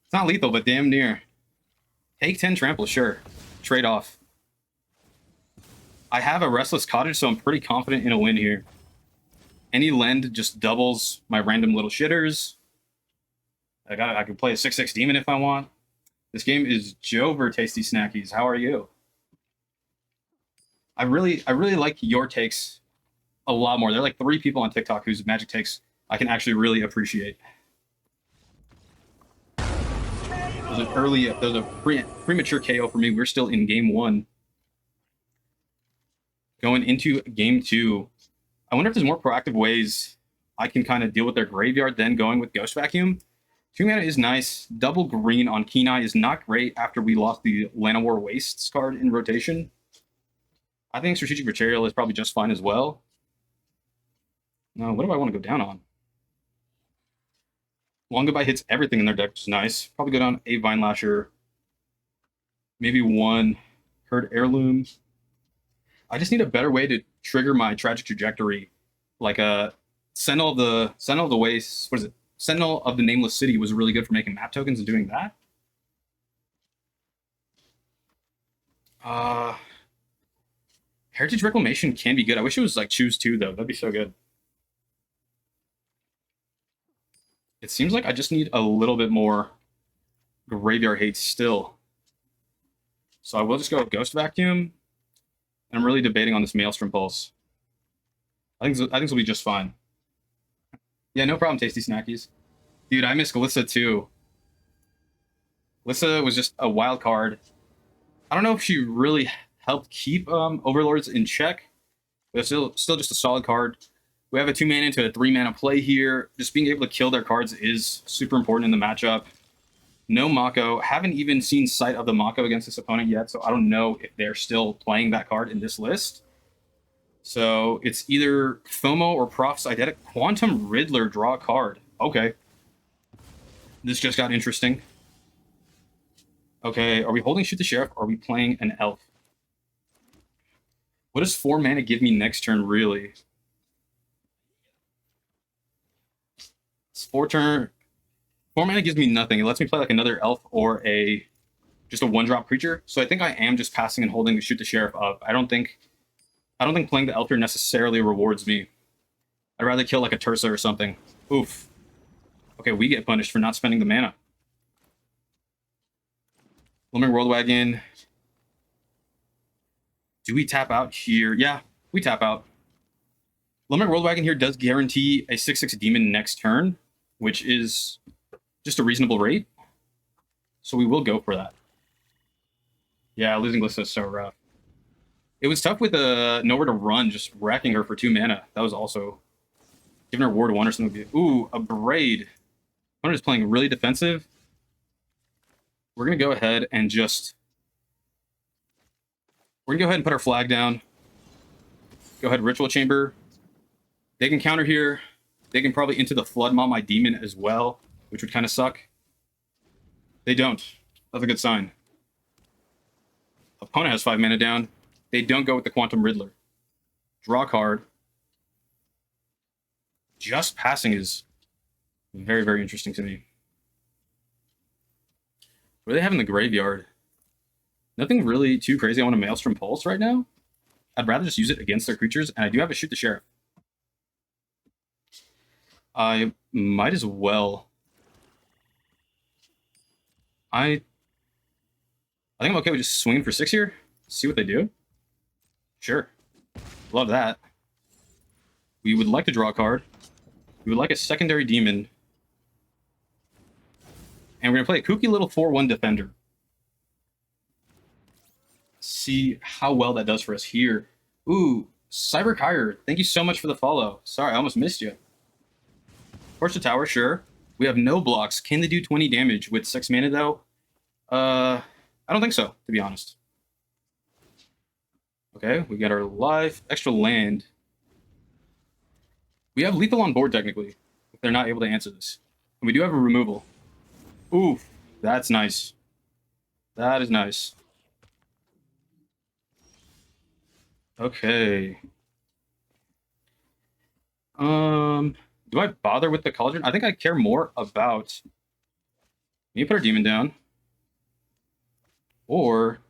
It's not lethal, but damn near. Take 10 trample, sure. Trade off. I have a Restless Cottage, so I'm pretty confident in a win here. Any lend just doubles my random little shitters. I can play a 6/6 demon if I want. This game is Jover Tasty Snackies. How are you? I really like your takes a lot more. There are like 3 people on TikTok whose Magic takes I can actually really appreciate. Those are premature KO for me. We're still in game 1. Going into game 2. I wonder if there's more proactive ways I can kind of deal with their graveyard than going with Ghost Vacuum. 2 mana is nice. Double green on Kenai is not great after we lost the Llanowar Wastes card in rotation. I think Strategic Betrayal is probably just fine as well. Now, what do I want to go down on? Long Goodbye hits everything in their deck, which is nice. Probably go down a Vine Lasher. Maybe 1 Herd Heirloom. I just need a better way to trigger my Tragic Trajectory. Like a Sentinel of the Wastes. What is it? Sentinel of the Nameless City was really good for making map tokens and doing that. Heritage Reclamation can be good. I wish it was like choose 2 though. That'd be so good. It seems like I just need a little bit more graveyard hate still. So I will just go with Ghost Vacuum. And I'm really debating on this Maelstrom Pulse. I think this will be just fine. Yeah, no problem, Tasty Snackies. Dude, I miss Glissa too. Glissa was just a wild card. I don't know if she really helped keep Overlords in check, but it's still just a solid card. We have a 2 mana into a 3 mana play here. Just being able to kill their cards is super important in the matchup. No Mako. Haven't even seen sight of the Mako against this opponent yet, so I don't know if they're still playing that card in this list. So it's either FOMO or Proph's Eidetic. Quantum Riddler, draw a card. Okay. This just got interesting. Okay, are we holding Shoot the Sheriff, or are we playing an elf? What does 4 mana give me next turn, really? It's 4 mana gives me nothing. It lets me play like another elf or just a 1-drop creature. So I think I am just passing and holding Shoot the Sheriff up. I don't think playing the elf here necessarily rewards me. I'd rather kill like a Tursa or something. Oof. Okay, we get punished for not spending the mana. Lumbering Worldwagon. Do we tap out here? Yeah, we tap out. Lumbering Worldwagon here does guarantee a 6/6 demon next turn, which is just a reasonable rate. So we will go for that. Yeah, losing Glissa is so rough. It was tough with nowhere to run, just wrecking her for 2 mana. That was also giving her Ward 1 or something. Ooh, a Braid. Opponent is playing really defensive. We're going to go ahead and we're going to go ahead and put our flag down. Go ahead, Ritual Chamber. They can counter here. They can probably into the Flood Maw my demon as well, which would kind of suck. They don't. That's a good sign. Opponent has 5 mana down. They don't go with the Quantum Riddler. Draw a card. Just passing is very, very interesting to me. What do they have in the graveyard? Nothing really too crazy. I want a Maelstrom Pulse right now. I'd rather just use it against their creatures, and I do have a Shoot the Sheriff. I might as well. I think I'm okay with just swinging for 6 here. See what they do. Sure. Love that. We would like to draw a card. We would like a secondary demon. And we're going to play a kooky little 4/1 defender. See how well that does for us here. Ooh, Cyber Kyre, thank you so much for the follow. Sorry, I almost missed you. Torch the Tower, sure. We have no blocks. Can they do 20 damage with 6 mana, though? I don't think so, to be honest. Okay, we got our life, extra land. We have lethal on board, technically, if they're not able to answer this. And we do have a removal. Oof, that's nice. That is nice. Okay. Do I bother with the Cauldron? I think I care more about... Maybe put our demon down. Or...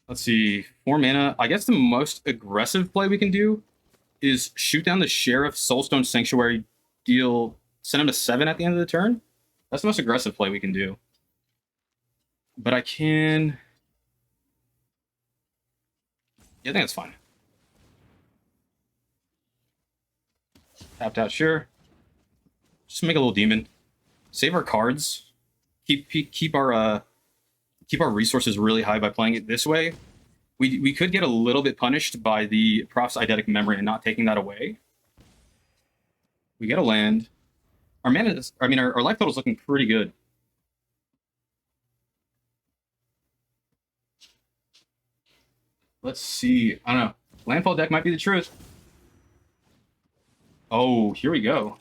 Let's see. 4 mana. I guess the most aggressive play we can do is shoot down the Sheriff, Soulstone Sanctuary, send him to 7 at the end of the turn. That's the most aggressive play we can do. But I can... Yeah, I think that's fine. Tapped out, sure. Just make a little demon. Save our cards. Keep our resources really high by playing it this way. We could get a little bit punished by the Prof's Eidetic Memory and not taking that away. We get a land. Our mana is, I mean, our life total is looking pretty good. Let's see. I don't know. Landfall deck might be the truth. Oh, here we go.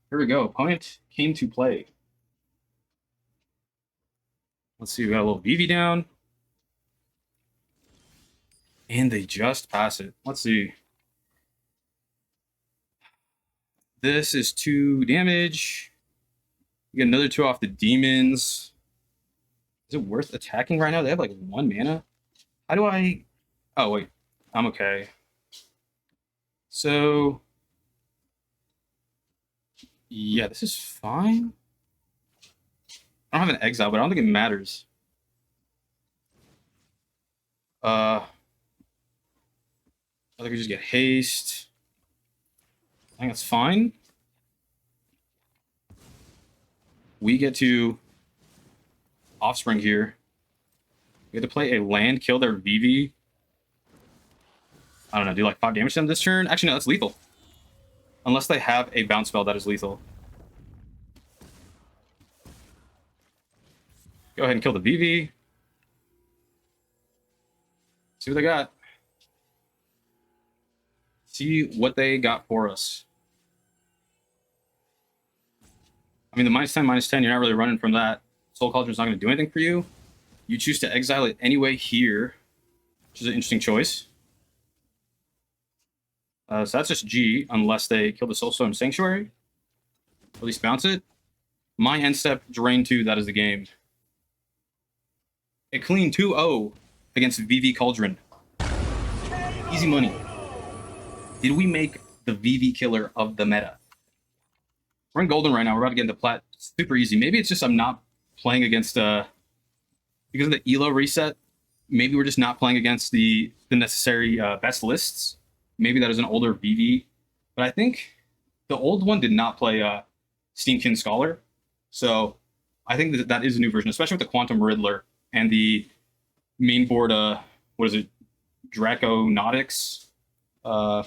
Here we go. Opponent came to play. Let's see. We got a little Vivi down. And they just pass it. Let's see. This is 2 damage. We get another 2 off the demons. Is it worth attacking right now? They have like 1 mana. How do I... Oh, wait. I'm okay. So... Yeah, this is fine. I don't have an exile, but I don't think it matters. I think we just get haste. I think that's fine. We get to Offspring here. We get to play a land, kill their Vivi. I don't know, do like 5 damage to them this turn? Actually, no, that's lethal. Unless they have a bounce spell that is lethal. Go ahead and kill the Vivi. See what they got. See what they got for us. I mean, the -10, -10, you're not really running from that. Soul Cauldron's not going to do anything for you. You choose to exile it anyway here, which is an interesting choice. So that's just G, unless they kill the Soulstone Sanctuary. Or at least bounce it. My end step, drain 2, that is the game. A clean 2-0 against Vivi Cauldron. Easy money. Did we make the Vivi killer of the meta? We're in Golden right now. We're about to get into Plat. Super easy. Maybe it's just I'm not playing against... because of the ELO reset, maybe we're just not playing against the necessary best lists. Maybe that is an older Vivi. But I think the old one did not play Steamkin Scholar. So I think that is a new version, especially with the Quantum Riddler and the main board, what is it? Draconautics? Yeah,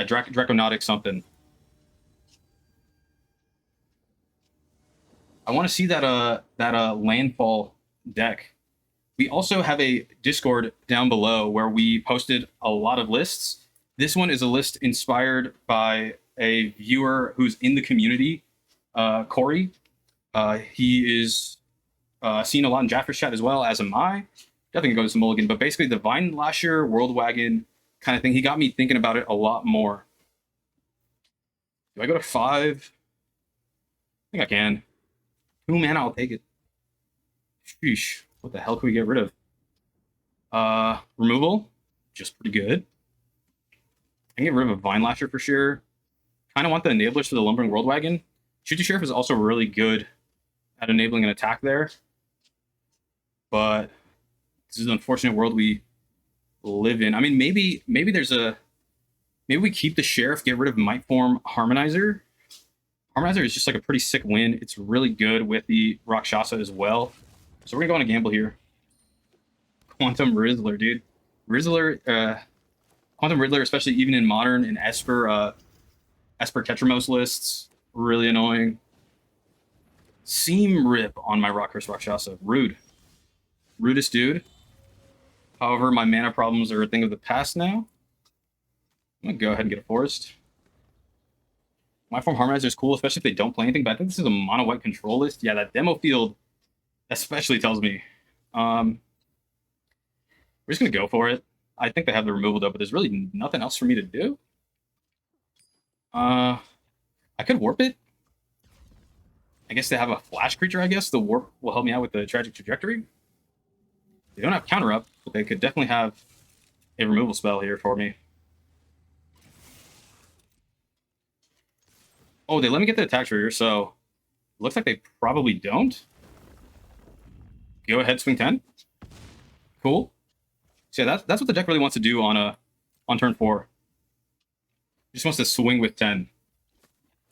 Draconautics something. I want to see that landfall deck. We also have a Discord down below where we posted a lot of lists. This one is a list inspired by a viewer who's in the community, Corey. He is seen a lot in Jaffer's chat as well, as am I. Definitely goes to Mulligan, but basically the Vine Lasher, Worldwagon kind of thing. He got me thinking about it a lot more. Do I go to 5? I think I can. 2 mana, I'll take it. Sheesh. What the hell can we get rid of? Removal. Just pretty good. I can get rid of a Vine Lasher for sure. Kind of want the enablers for the Lumbering Worldwagon. Shoot to Sheriff is also really good at enabling an attack there. But this is an unfortunate world we live in. I mean, maybe there's a... Maybe we keep the Sheriff, get rid of Mightform Harmonizer. Harmonizer is just like a pretty sick win. It's really good with the Rakshasa as well. So we're going to go on a gamble here. Quantum Riddler, dude. Quantum Riddler, especially even in Modern and Esper Tetramos lists, really annoying. Seam Rip on my Rockhurst Rakshasa. Rude. Rudest dude. However, my mana problems are a thing of the past now. I'm going to go ahead and get a Forest. Mightform Harmonizer is cool, especially if they don't play anything, but I think this is a mono-white control list. Yeah, that demo field especially tells me. We're just going to go for it. I think they have the removal though, but there's really nothing else for me to do. I could warp it. I guess they have a flash creature, I guess. The warp will help me out with the Tragic Trajectory. They don't have counter up, but they could definitely have a removal spell here for me. Oh, they let me get the attack trigger, so looks like they probably don't. Go ahead, swing 10. Cool. So yeah, that's what the deck really wants to do on turn 4. It just wants to swing with 10.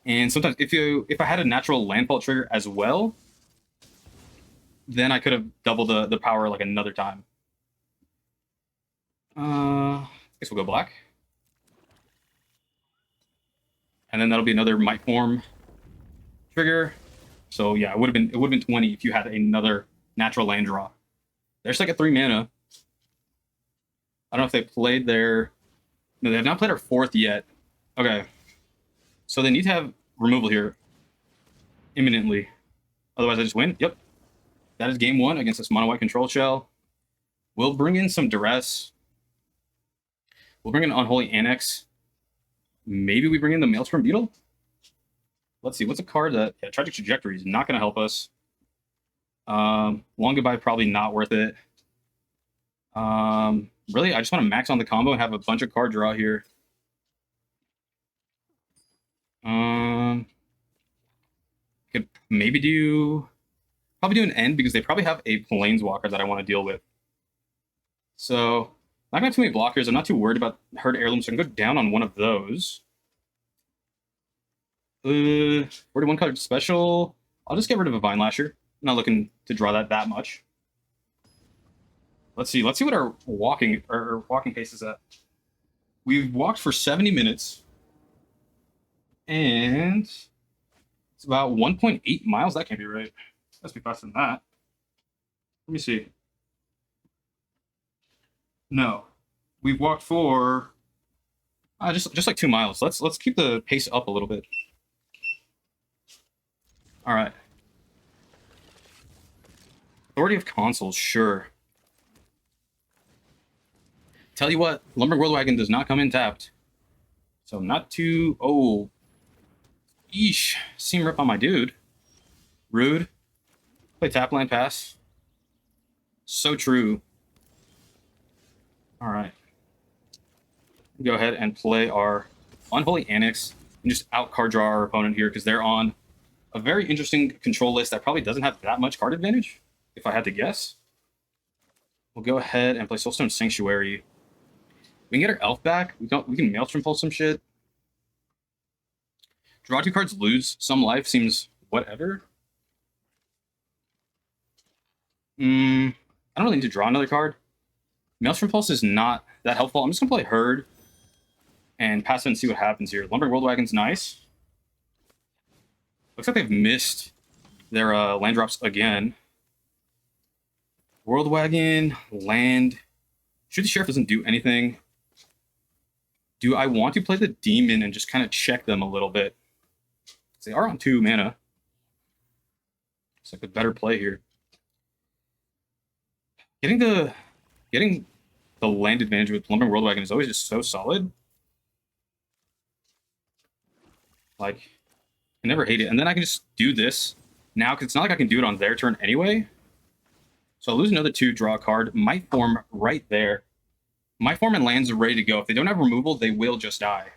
And sometimes if I had a natural landfall trigger as well, then I could have doubled the power like another time. I guess we'll go black. And then that'll be another Mightform trigger. So yeah, it would have been 20 if you had another natural land draw. There's like a 3 mana. I don't know if they played their... No, they have not played our 4th yet. Okay. So they need to have removal here imminently. Otherwise I just win. Yep. That is game 1 against this mono-white control shell. We'll bring in some duress. We'll bring in Unholy Annex. Maybe we bring in the Maelstrom Beetle? Let's see. What's a card that... Yeah, Tragic Trajectory is not going to help us. Long Goodbye, probably not worth it. Really, I just want to max on the combo and have a bunch of card draw here. Could maybe probably do an end because they probably have a Planeswalker that I want to deal with. So, not gonna have too many blockers. I'm not too worried about Herd Heirloom, so I can go down on one of those. 41 card special. I'll just get rid of a Vine Lasher. I'm not looking to draw that much. Let's see what our walking pace is at. We've walked for 70 minutes. And it's about 1.8 miles. That can't be right. Let's be faster than that. Let me see. No. We've walked for just like 2 miles. Let's keep the pace up a little bit. All right. Authority of Consuls, sure. Tell you what, Lumbering Worldwagon does not come in tapped. So not too... Oh. Eesh. Seam rip on my dude. Rude. Play tap land pass. So true. Alright. Go ahead and play our Unholy Annex and just out card draw our opponent here because they're on a very interesting control list that probably doesn't have that much card advantage, if I had to guess. We'll go ahead and play Soulstone Sanctuary. We can get our elf back. We can Maelstrom Pulse some shit. Draw 2 cards, lose some life seems whatever. I don't really need to draw another card. Maelstrom Pulse is not that helpful. I'm just going to play Herd and pass it and see what happens here. Lumbering Worldwagon's nice. Looks like they've missed their land drops again. Worldwagon, land. Shoot the Sheriff doesn't do anything. Do I want to play the Demon and just kind of check them a little bit? They are on 2 mana. It's like a better play here. Getting the land advantage with Lumbering Worldwagon is always just so solid. Like, I never hate it. And then I can just do this now, because it's not like I can do it on their turn anyway. So I'll lose another 2, draw a card. Mightform right there. Mightform and lands are ready to go. If they don't have removal, they will just die.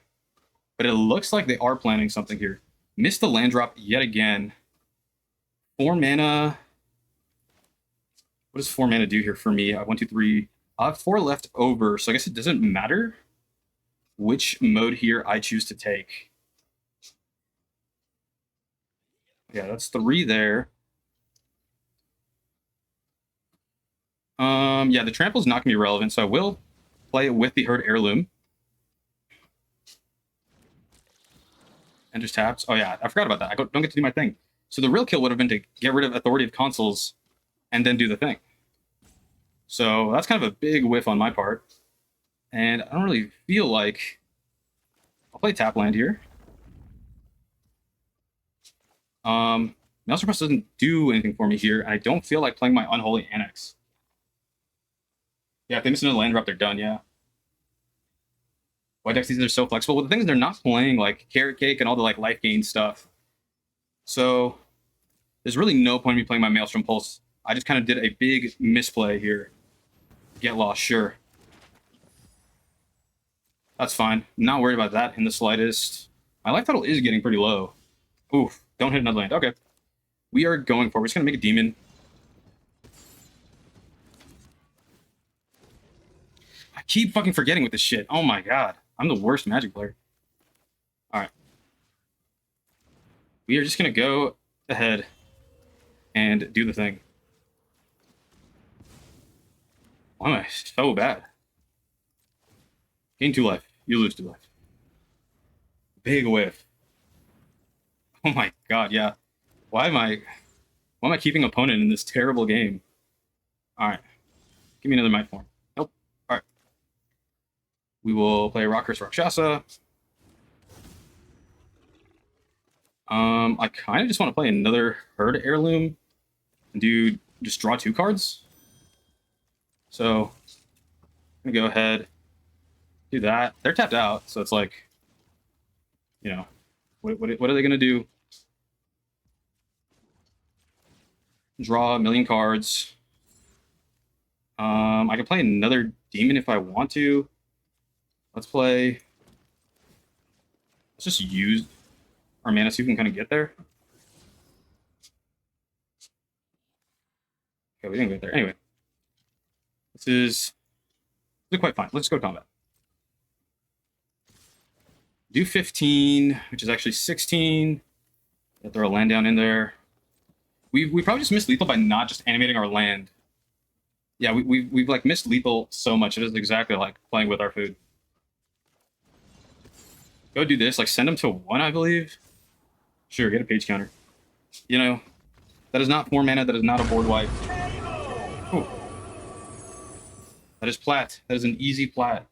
But it looks like they are planning something here. Missed the land drop yet again. 4 mana. What does 4 mana do here for me? I have 1, 2, 3. I have 4 left over, so I guess it doesn't matter which mode here I choose to take. Yeah, that's 3 there. Yeah, the trample is not going to be relevant, so I will play it with the Herd Heirloom. And just taps. Oh yeah, I forgot about that. I don't get to do my thing. So the real kill would have been to get rid of Authority of Consuls and then do the thing. So that's kind of a big whiff on my part. And I don't really feel like... I'll play tap land here. Maelstrom Press doesn't do anything for me here, and I don't feel like playing my Unholy Annex. Yeah, if they miss another land drop, they're done, yeah. White decks, these are so flexible. Well, the thing is, they're not playing, like, Carrot Cake and all the, like, life gain stuff. So, there's really no point in me playing my Maelstrom Pulse. I just kind of did a big misplay here. Get lost, sure. That's fine. Not worried about that in the slightest. My life total is getting pretty low. Oof, don't hit another land. Okay. We are going for it. We're just going to make a demon. I keep fucking forgetting with this shit. Oh my god. I'm the worst Magic player. Alright. We are just going to go ahead and do the thing. Why am I so bad? Gain 2 life. You lose 2 life. Big whiff. Oh my god, yeah. Why am I keeping opponent in this terrible game? Alright. Give me another Mightform. Nope. Alright. We will play Rock Curse Rakshasa. I kind of just want to play another Herd Heirloom and just draw 2 cards. So I'm gonna go ahead, do that. They're tapped out, so it's like, you know, what are they gonna do? Draw a million cards. I can play another demon if I want to. Let's just use our mana so we can kind of get there. Okay, we didn't get there. Anyway. This is quite fine. Let's go to combat. Do 15, which is actually 16. Throw a land down in there. We probably just missed lethal by not just animating our land. Yeah, we've like missed lethal so much. It is exactly like playing with our food. Go do this. Like send them to 1, I believe. Sure, get a page counter. You know, that is not 4 mana. That is not a board wipe. Ooh. That is plat. That is an easy plat.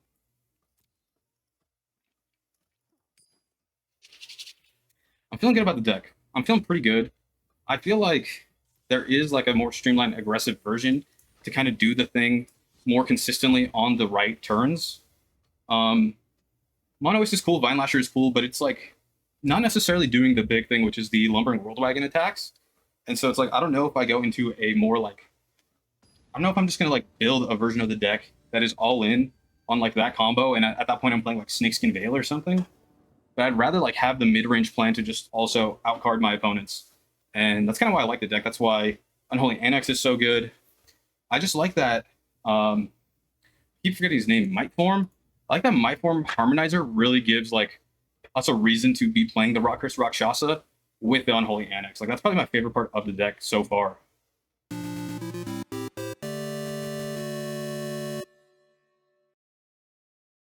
I'm feeling good about the deck. I'm feeling pretty good. I feel like there is like a more streamlined, aggressive version to kind of do the thing more consistently on the right turns. Monoist is cool, Vine Lasher is cool, but it's like not necessarily doing the big thing, which is the Lumbering Worldwagon attacks. And so it's like, I don't know if I go into a more like, I don't know if I'm just going to like build a version of the deck that is all in on like that combo. And at that point, I'm playing like Snakeskin Veil or something. But I'd rather like have the mid-range plan to just also outcard my opponents. And that's kind of why I like the deck. That's why Unholy Annex is so good. I just like that. Keep forgetting his name, mightform. I like that mightform harmonizer really gives like us a reason to be playing the Rock Curse Rakshasa with the Unholy Annex. Like that's probably my favorite part of the deck so far.